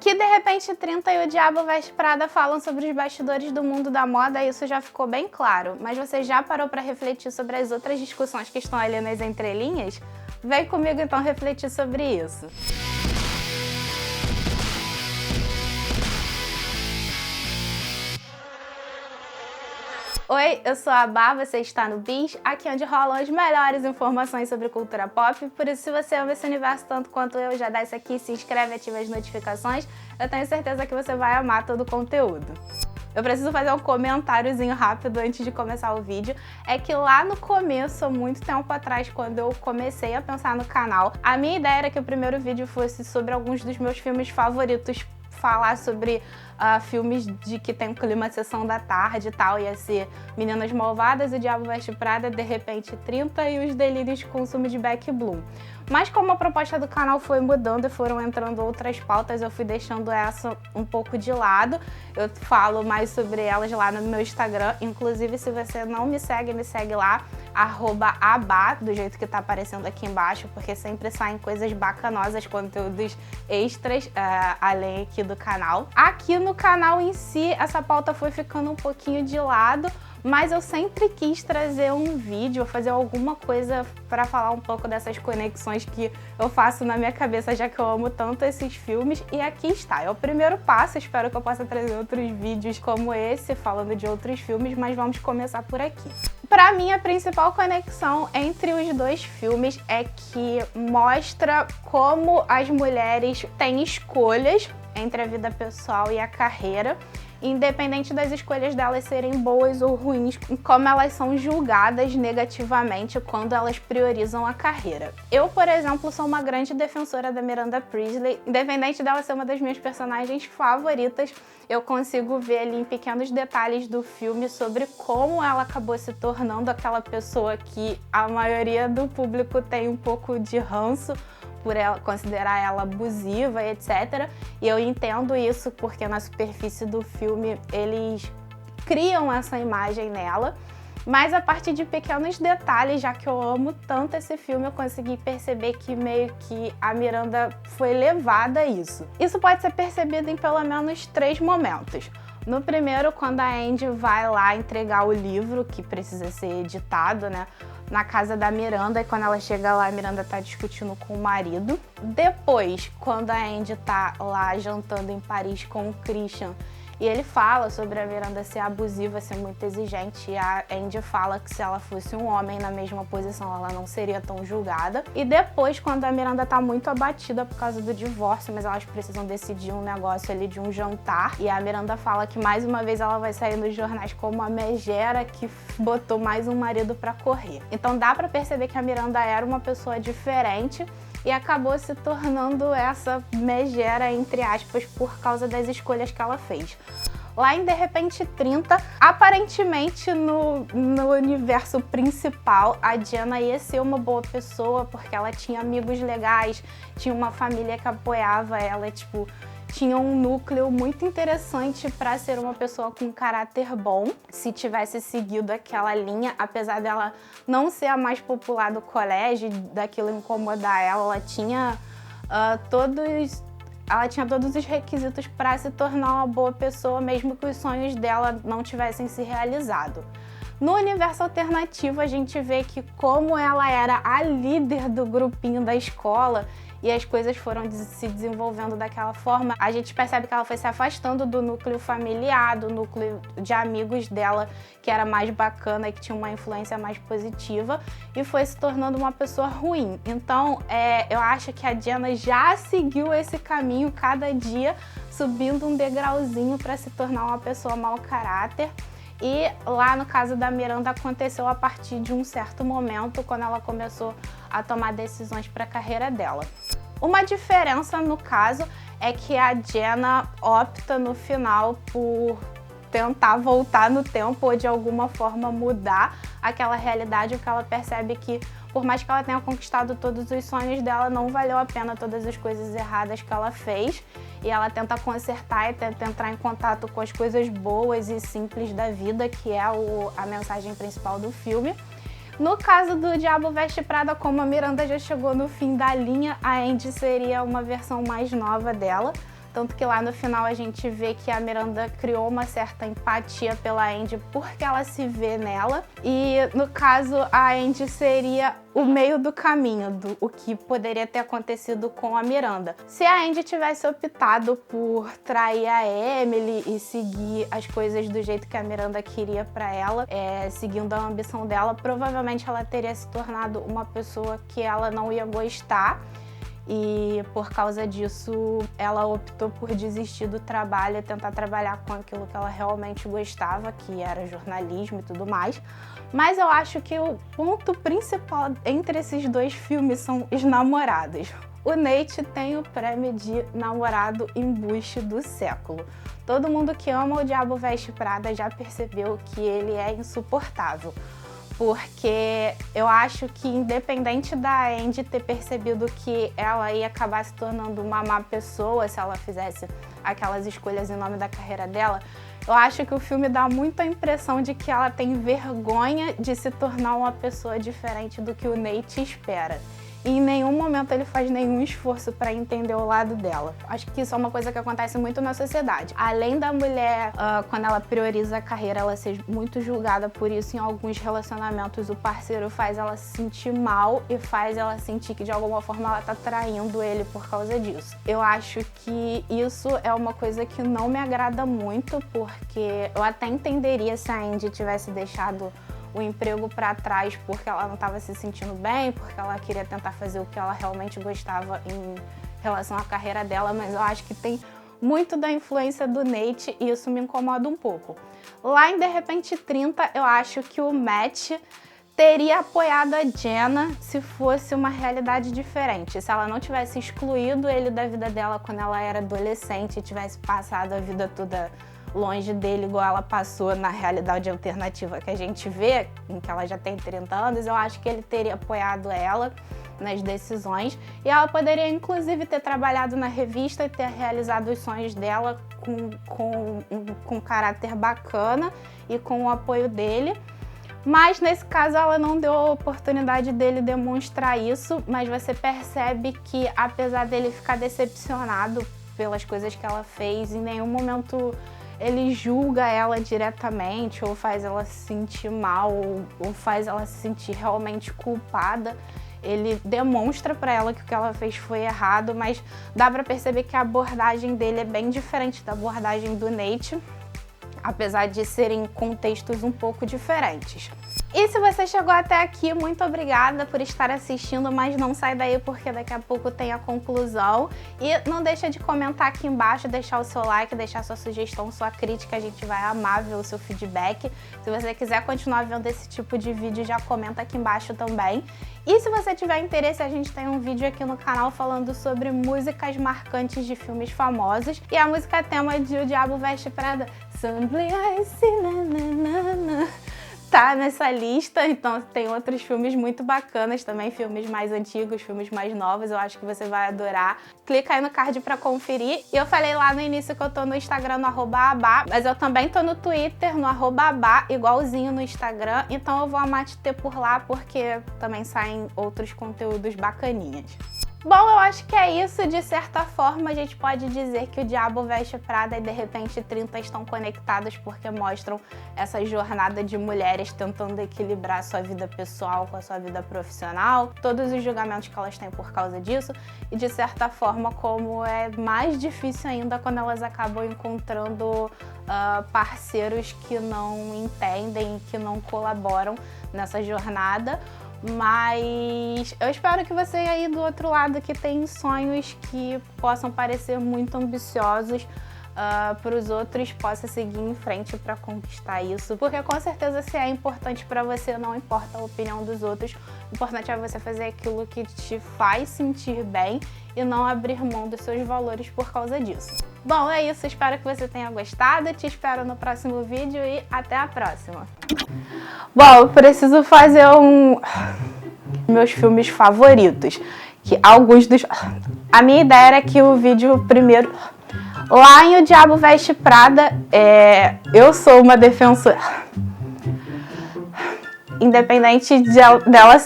Que De Repente 30 e O Diabo Veste Prada falam sobre os bastidores do mundo da moda, isso já ficou bem claro. Mas você já parou para refletir sobre as outras discussões que estão ali nas entrelinhas? Vem comigo então refletir sobre isso. Oi, eu sou a Bá, você está no Bis, aqui onde rolam as melhores informações sobre cultura pop, por isso se você ama esse universo tanto quanto eu, já desce aqui, se inscreve e ativa as notificações, eu tenho certeza que você vai amar todo o conteúdo. Eu preciso fazer um comentáriozinho rápido antes de começar o vídeo, é que lá no começo, muito tempo atrás, quando eu comecei a pensar no canal, a minha ideia era que o primeiro vídeo fosse sobre alguns dos meus filmes favoritos, falar sobre filmes de que tem um clima de sessão da tarde e tal, ia ser Meninas Malvadas, O Diabo Veste Prada, De Repente 30 e Os Delírios de Consumo de Beck Bloom. Mas como a proposta do canal foi mudando e foram entrando outras pautas, eu fui deixando essa um pouco de lado. Eu falo mais sobre elas lá no meu Instagram, inclusive se você não me segue lá, @aba, do jeito que tá aparecendo aqui embaixo, porque sempre saem coisas bacanosas, conteúdos extras, além aqui do canal. Aqui no canal em si, essa pauta foi ficando um pouquinho de lado, mas eu sempre quis trazer um vídeo, fazer alguma coisa para falar um pouco dessas conexões que eu faço na minha cabeça, já que eu amo tanto esses filmes. E aqui está, é o primeiro passo, espero que eu possa trazer outros vídeos como esse, falando de outros filmes, mas vamos começar por aqui. Para mim, a principal conexão entre os dois filmes é que mostra como as mulheres têm escolhas entre a vida pessoal e a carreira, independente das escolhas delas serem boas ou ruins, como elas são julgadas negativamente quando elas priorizam a carreira. Eu, por exemplo, sou uma grande defensora da Miranda Priestly, independente dela ser uma das minhas personagens favoritas, eu consigo ver ali em pequenos detalhes do filme sobre como ela acabou se tornando aquela pessoa que a maioria do público tem um pouco de ranço, por ela considerar ela abusiva, etc. E eu entendo isso porque na superfície do filme eles criam essa imagem nela, mas a partir de pequenos detalhes, já que eu amo tanto esse filme, eu consegui perceber que meio que a Miranda foi levada a isso. Isso pode ser percebido em pelo menos 3 momentos. No primeiro, quando a Andy vai lá entregar o livro, que precisa ser editado, né, na casa da Miranda, e quando ela chega lá, a Miranda tá discutindo com o marido. Depois, quando a Andy tá lá jantando em Paris com o Christian, e ele fala sobre a Miranda ser abusiva, ser muito exigente, e a Andy fala que se ela fosse um homem na mesma posição, ela não seria tão julgada. E depois, quando a Miranda tá muito abatida por causa do divórcio, mas elas precisam decidir um negócio ali de um jantar, e a Miranda fala que mais uma vez ela vai sair nos jornais como a megera que botou mais um marido pra correr. Então dá pra perceber que a Miranda era uma pessoa diferente, e acabou se tornando essa megera, entre aspas, por causa das escolhas que ela fez. Lá em De Repente 30, aparentemente no universo principal, a Jenna ia ser uma boa pessoa porque ela tinha amigos legais, tinha uma família que apoiava ela, tipo, tinha um núcleo muito interessante para ser uma pessoa com caráter bom, se tivesse seguido aquela linha, apesar dela não ser a mais popular do colégio, daquilo incomodar ela tinha todos os requisitos para se tornar uma boa pessoa, mesmo que os sonhos dela não tivessem se realizado. No universo alternativo, a gente vê que como ela era a líder do grupinho da escola e as coisas foram se desenvolvendo daquela forma, a gente percebe que ela foi se afastando do núcleo familiar, do núcleo de amigos dela, que era mais bacana e que tinha uma influência mais positiva, e foi se tornando uma pessoa ruim. Então, eu acho que a Jenna já seguiu esse caminho cada dia, subindo um degrauzinho para se tornar uma pessoa mau caráter. E lá no caso da Miranda aconteceu a partir de um certo momento, quando ela começou a tomar decisões para a carreira dela. Uma diferença no caso é que a Jenna opta no final por tentar voltar no tempo ou de alguma forma mudar aquela realidade, porque ela percebe que por mais que ela tenha conquistado todos os sonhos dela, não valeu a pena todas as coisas erradas que ela fez. E ela tenta consertar e tenta entrar em contato com as coisas boas e simples da vida, que é a mensagem principal do filme. No caso do Diabo Veste Prada, como a Miranda já chegou no fim da linha, a Andy seria uma versão mais nova dela. tanto que lá no final a gente vê que a Miranda criou uma certa empatia pela Andy porque ela se vê nela, e no caso a Andy seria o meio do caminho o que poderia ter acontecido com a Miranda. Se a Andy tivesse optado por trair a Emily e seguir as coisas do jeito que a Miranda queria pra ela, seguindo a ambição dela, provavelmente ela teria se tornado uma pessoa que ela não ia gostar, e por causa disso ela optou por desistir do trabalho e tentar trabalhar com aquilo que ela realmente gostava, que era jornalismo e tudo mais. Mas eu acho que o ponto principal entre esses dois filmes são os namorados. O Nate tem o prêmio de namorado embuste do século. Todo mundo que ama O Diabo Veste Prada já percebeu que ele é insuportável. Porque eu acho que, independente da Andy ter percebido que ela ia acabar se tornando uma má pessoa se ela fizesse aquelas escolhas em nome da carreira dela, eu acho que o filme dá muita impressão de que ela tem vergonha de se tornar uma pessoa diferente do que o Nate espera. E em nenhum momento ele faz nenhum esforço para entender o lado dela. Acho que isso é uma coisa que acontece muito na sociedade. Além da mulher, quando ela prioriza a carreira, ela ser muito julgada por isso, em alguns relacionamentos o parceiro faz ela se sentir mal e faz ela sentir que de alguma forma ela tá traindo ele por causa disso. Eu acho que isso é uma coisa que não me agrada muito, porque eu até entenderia se a Andy tivesse deixado o emprego para trás porque ela não estava se sentindo bem, porque ela queria tentar fazer o que ela realmente gostava em relação à carreira dela, mas eu acho que tem muito da influência do Nate e isso me incomoda um pouco. Lá em De Repente 30, eu acho que o Matt teria apoiado a Jenna se fosse uma realidade diferente, se ela não tivesse excluído ele da vida dela quando ela era adolescente e tivesse passado a vida toda longe dele, igual ela passou na realidade alternativa que a gente vê, em que ela já tem 30 anos, eu acho que ele teria apoiado ela nas decisões e ela poderia inclusive ter trabalhado na revista e ter realizado os sonhos dela com caráter bacana e com o apoio dele. Mas nesse caso ela não deu a oportunidade dele demonstrar isso, mas você percebe que apesar dele ficar decepcionado pelas coisas que ela fez, em nenhum momento ele julga ela diretamente ou faz ela se sentir mal ou faz ela se sentir realmente culpada. Ele demonstra pra ela que o que ela fez foi errado, mas dá pra perceber que a abordagem dele é bem diferente da abordagem do Nate, apesar de serem contextos um pouco diferentes. E se você chegou até aqui, muito obrigada por estar assistindo, mas não sai daí porque daqui a pouco tem a conclusão. E não deixa de comentar aqui embaixo, deixar o seu like, deixar sua sugestão, sua crítica, a gente vai amar ver o seu feedback. Se você quiser continuar vendo esse tipo de vídeo, já comenta aqui embaixo também. E se você tiver interesse, a gente tem um vídeo aqui no canal falando sobre músicas marcantes de filmes famosos. E a música tema de O Diabo Veste Prada, Someday I See, na, na, na, na, tá nessa lista, então tem outros filmes muito bacanas também, filmes mais antigos, filmes mais novos, eu acho que você vai adorar. Clica aí no card pra conferir. E eu falei lá no início que eu tô no Instagram no @abá, mas eu também tô no Twitter no @abá, igualzinho no Instagram, então eu vou amar te ter por lá porque também saem outros conteúdos bacaninhas. Bom, eu acho que é isso. De certa forma, a gente pode dizer que O Diabo Veste Prada e De Repente 30 estão conectados porque mostram essa jornada de mulheres tentando equilibrar sua vida pessoal com a sua vida profissional, todos os julgamentos que elas têm por causa disso e, de certa forma, como é mais difícil ainda quando elas acabam encontrando parceiros que não entendem, que não colaboram nessa jornada. Mas eu espero que você aí do outro lado que tem sonhos que possam parecer muito ambiciosos para os outros, possa seguir em frente para conquistar isso, porque com certeza se é importante para você, não importa a opinião dos outros, o importante é você fazer aquilo que te faz sentir bem e não abrir mão dos seus valores por causa disso. Bom, é isso, espero que você tenha gostado, te espero no próximo vídeo e até a próxima. Bom, eu preciso fazer meus filmes favoritos, que alguns dos... A minha ideia era que o vídeo primeiro... Lá em O Diabo Veste Prada, eu sou uma defensora... Independente dela